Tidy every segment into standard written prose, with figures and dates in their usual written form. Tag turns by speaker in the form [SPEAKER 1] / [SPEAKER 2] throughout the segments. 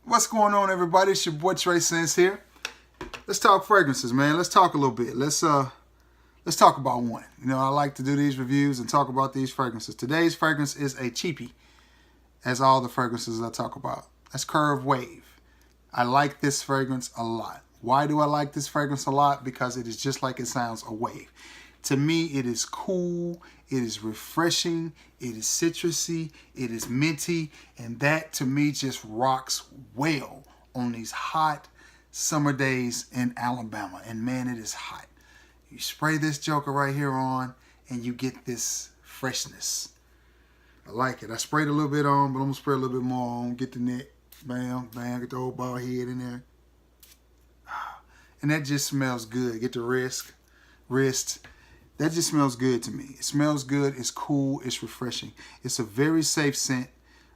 [SPEAKER 1] What's going on, everybody? It's your boy Trey Sense here. Let's talk fragrances, man. Let's talk a little bit. Let's talk about one. You know, I like to do these reviews and talk about these fragrances. Today's fragrance is a cheapie, as all the fragrances I talk about. That's Curve Wave. I like this fragrance a lot. Why do I like this fragrance a lot? Because it is just like it sounds, a wave. To me, it is cool, it is refreshing, it is citrusy, it is minty, and that to me just rocks well on these hot summer days in Alabama. And man, it is hot. You spray this joker right here on and you get this freshness. I like it. I sprayed a little bit on, but I'm gonna spray a little bit more on. Get the neck, bam, bam, get the old bald head in there. And that just smells good. Get the wrist. That just smells good to me. It smells good, it's cool, it's refreshing. It's a very safe scent.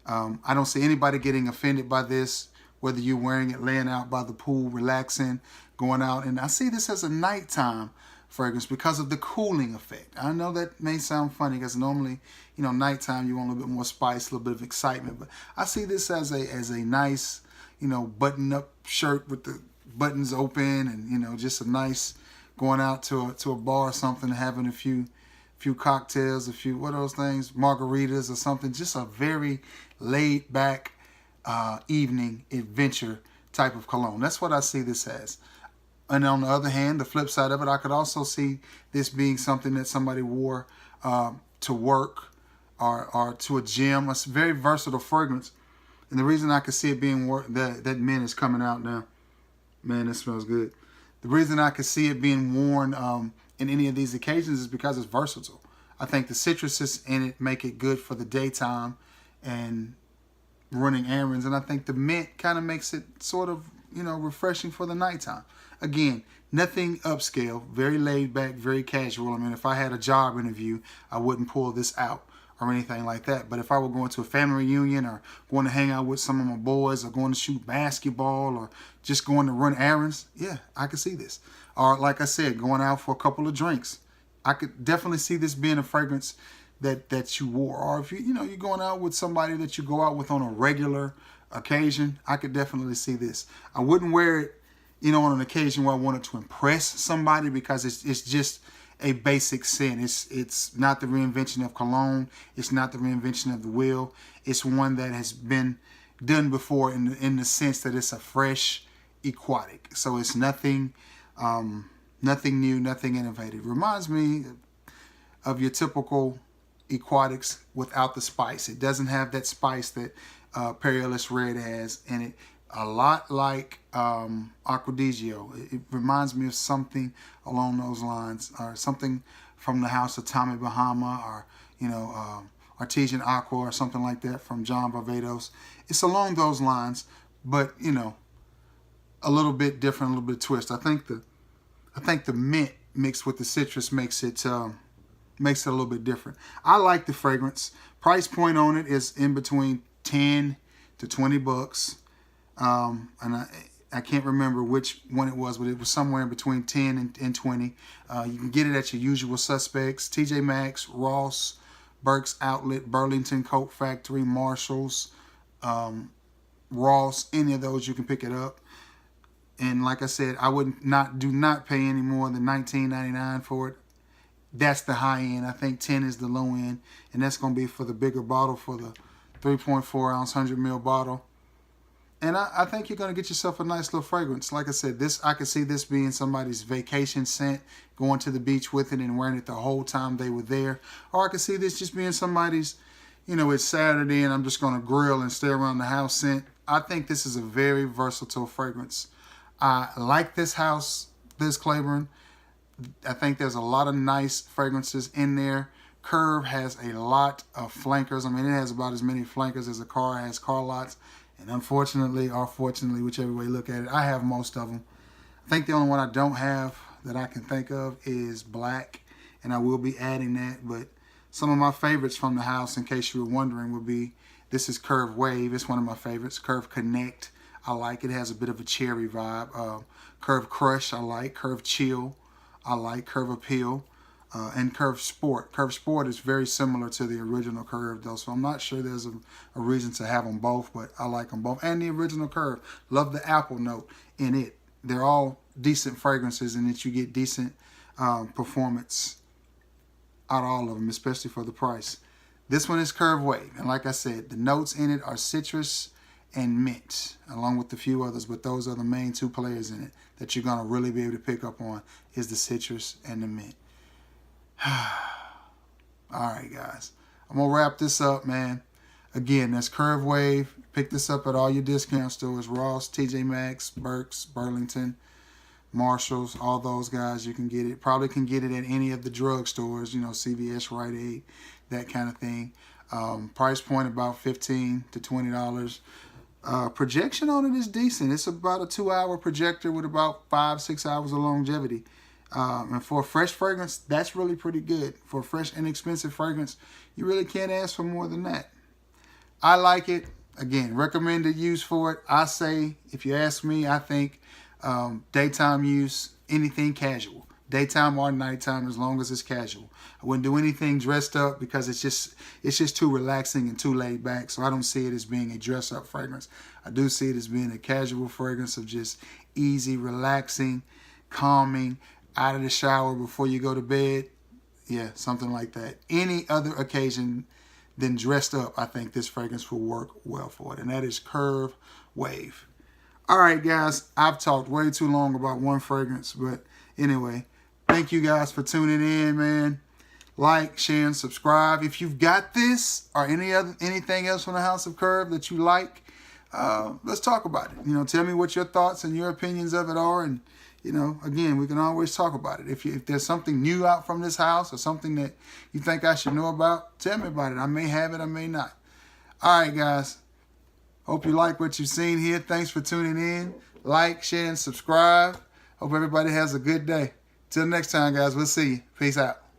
[SPEAKER 1] I don't see anybody getting offended by this, whether you're wearing it laying out by the pool, relaxing, going out. And I see this as a nighttime fragrance because of the cooling effect. I know that may sound funny because normally, you know, nighttime you want a little bit more spice, a little bit of excitement. But I see this as a nice, you know, button-up shirt with the buttons open and, you know, just a nice going out to a bar or something, having a few cocktails, a few, what are those things, margaritas or something. Just a very laid back evening adventure type of cologne. That's what I see this as. And on the other hand, the flip side of it, I could also see this being something that somebody wore to work or to a gym. It's a very versatile fragrance. And the reason I could see it being worn, that mint is coming out now. Man, it smells good. The reason I could see it being worn in any of these occasions is because it's versatile. I think the citruses in it make it good for the daytime and running errands. And I think the mint kind of makes it sort of, you know, refreshing for the nighttime. Again, nothing upscale, very laid back, very casual. I mean, if I had a job interview, I wouldn't pull this out or anything like that. But if I were going to a family reunion or going to hang out with some of my boys or going to shoot basketball or just going to run errands, yeah, I could see this. Or like I said, going out for a couple of drinks. I could definitely see this being a fragrance that you wore. Or if you're going out with somebody that you go out with on a regular occasion, I could definitely see this. I wouldn't wear it, you know, on an occasion where I wanted to impress somebody because it's just a basic scent. It's not the reinvention of cologne. It's not the reinvention of the wheel. It's one that has been done before in the sense that it's a fresh aquatic. So it's nothing new, nothing innovative. Reminds me of your typical aquatics without the spice. It doesn't have that spice that Peerless Red has in it. A lot like Acquadigio. It reminds me of something along those lines, or something from the house of Tommy Bahama, or, you know, Artesian Aqua or something like that from John Barbados. It's along those lines, but, you know, a little bit different, a little bit twist. I think the mint mixed with the citrus makes it a little bit different. I like the fragrance. Price point on it is in between 10 to 20 bucks. And I can't remember which one it was, but it was somewhere in between 10 and 20. You can get it at your usual suspects: TJ Maxx, Ross, Burke's Outlet, Burlington Coat Factory, Marshalls, Ross. Any of those you can pick it up. And like I said, I do not pay any more than $19.99 for it. That's the high end. I think 10 is the low end, and that's going to be for the bigger bottle, for the 3.4 ounce 100 ml bottle. And I think you're going to get yourself a nice little fragrance. Like I said, I could see this being somebody's vacation scent, going to the beach with it and wearing it the whole time they were there. Or I could see this just being somebody's, you know, it's Saturday and I'm just going to grill and stay around the house scent. I think this is a very versatile fragrance. I like this house, Liz Claiborne. I think there's a lot of nice fragrances in there. Curve has a lot of flankers. I mean, it has about as many flankers as a car has car lots. And unfortunately, or fortunately, whichever way you look at it, I have most of them. I think the only one I don't have that I can think of is black, and I will be adding that. But some of my favorites from the house, in case you were wondering, would be, this is Curve Wave. It's one of my favorites. Curve Connect, I like. It has a bit of a cherry vibe. Curve Crush, I like. Curve Chill, I like. Curve Appeal, and Curve Sport. Curve Sport is very similar to the original Curve though, so I'm not sure there's a reason to have them both, but I like them both. And the original Curve, love the apple note in it. They're all decent fragrances, and that you get decent performance out of all of them, especially for the price. This one is Curve Wave, and like I said, the notes in it are citrus and mint, along with a few others, but those are the main two players in it that you're gonna really be able to pick up on, is the citrus and the mint. Alright guys, I'm gonna wrap this up, man. Again, that's Curve Wave. Pick this up at all your discount stores, Ross, TJ Maxx, Burke's, Burlington, Marshalls, all those guys. You can get it. Probably can get it at any of the drug stores, you know, CVS, Rite Aid, that kind of thing. Price point about $15 to $20. Projection on it is decent. It's about a 2-hour projector with about 5-6 hours of longevity. And for a fresh fragrance, that's really pretty good. For a fresh, inexpensive fragrance, you really can't ask for more than that. I like it. Again, recommended use for it. I say, if you ask me, I think daytime use, anything casual. Daytime or nighttime, as long as it's casual. I wouldn't do anything dressed up because it's just too relaxing and too laid back. So I don't see it as being a dress up fragrance. I do see it as being a casual fragrance of just easy, relaxing, calming, out of the shower before you go to bed. Yeah, something like that. Any other occasion than dressed up, I think this fragrance will work well for it. And that is Curve Wave. All right, guys, I've talked way too long about one fragrance, but anyway, thank you guys for tuning in, man. Like, share, and subscribe. If you've got this or anything else from the House of Curve that you like, let's talk about it. You know, tell me what your thoughts and your opinions of it are, and you know, again, we can always talk about it. If there's something new out from this house or something that you think I should know about, tell me about it. I may have it, I may not. All right, guys. Hope you like what you've seen here. Thanks for tuning in. Like, share, and subscribe. Hope everybody has a good day. Till next time, guys. We'll see you. Peace out.